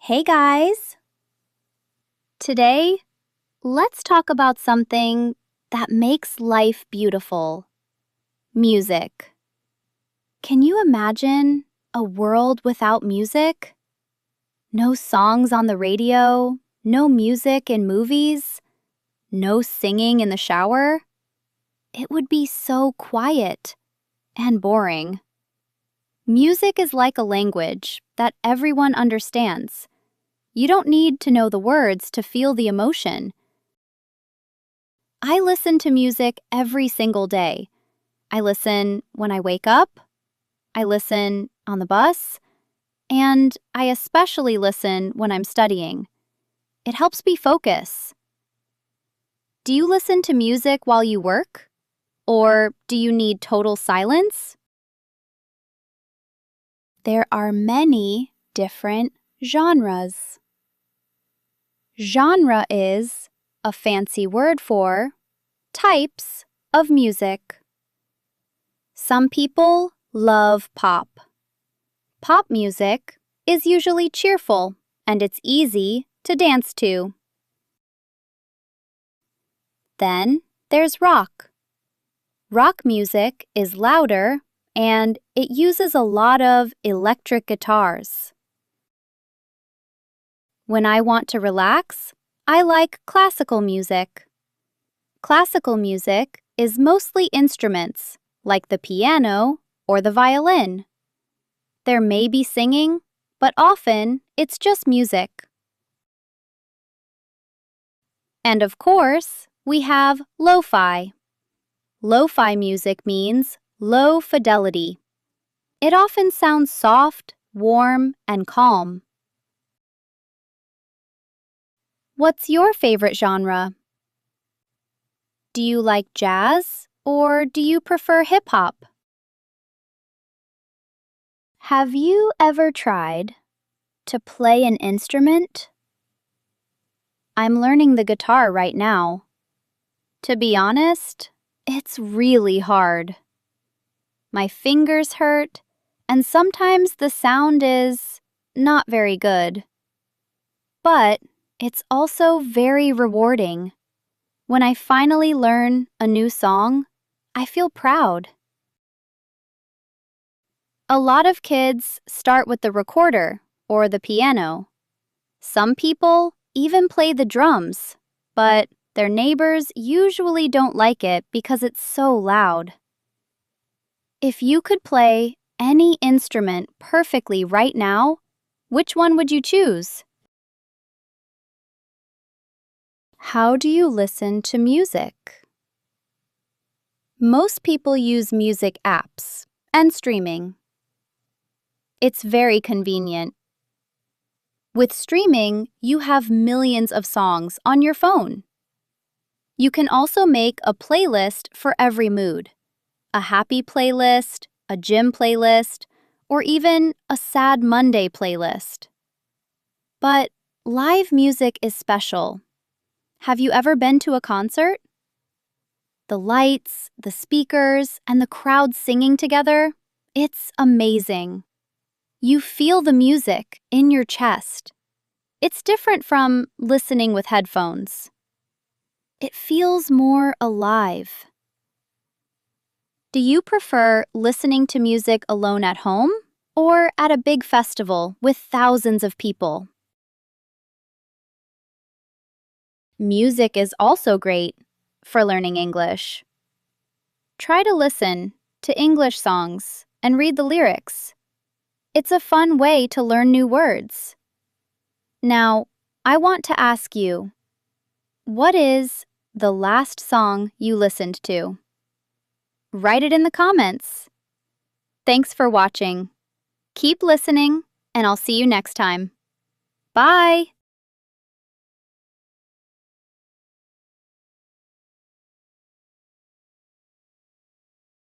Hey guys! Today, let's talk about something that makes life beautiful. Music. Can you imagine a world without music? No songs on the radio, no music in movies, no singing in the shower? It would be so quiet and boring. Music is like a language that everyone understands. You don't need to know the words to feel the emotion. I listen to music every single day. I listen when I wake up, I listen on the bus, and I especially listen when I'm studying. It helps me focus. Do you listen to music while you work? Or do you need total silence? There are many different genres. Genre is a fancy word for types of music. Some people love pop. Pop music is usually cheerful and it's easy to dance to. Then there's rock. Rock music is louder and it uses a lot of electric guitars. When I want to relax, I like classical music. Classical music is mostly instruments, like the piano or the violin. There may be singing, but often it's just music. And of course, we have lo-fi. Lo-fi music means low fidelity. It often sounds soft, warm, and calm. What's your favorite genre? Do you like jazz or do you prefer hip-hop? Have you ever tried to play an instrument? I'm learning the guitar right now. To be honest, it's really hard. My fingers hurt, and sometimes the sound is not very good. But it's also very rewarding. When I finally learn a new song, I feel proud. A lot of kids start with the recorder or the piano. Some people even play the drums, but their neighbors usually don't like it because it's so loud. If you could play any instrument perfectly right now, which one would you choose? How do you listen to music? Most people use music apps and streaming. It's very convenient. With streaming, you have millions of songs on your phone. You can also make a playlist for every mood. A happy playlist, a gym playlist, or even a sad Monday playlist. But live music is special. Have you ever been to a concert? The lights, the speakers, and the crowd singing together, it's amazing. You feel the music in your chest. It's different from listening with headphones. It feels more alive. Do you prefer listening to music alone at home or at a big festival with thousands of people? Music is also great for learning English. Try to listen to English songs and read the lyrics. It's a fun way to learn new words. Now, I want to ask you, what is the last song you listened to? Write it in the comments. Thanks for watching. Keep listening, and I'll see you next time. Bye!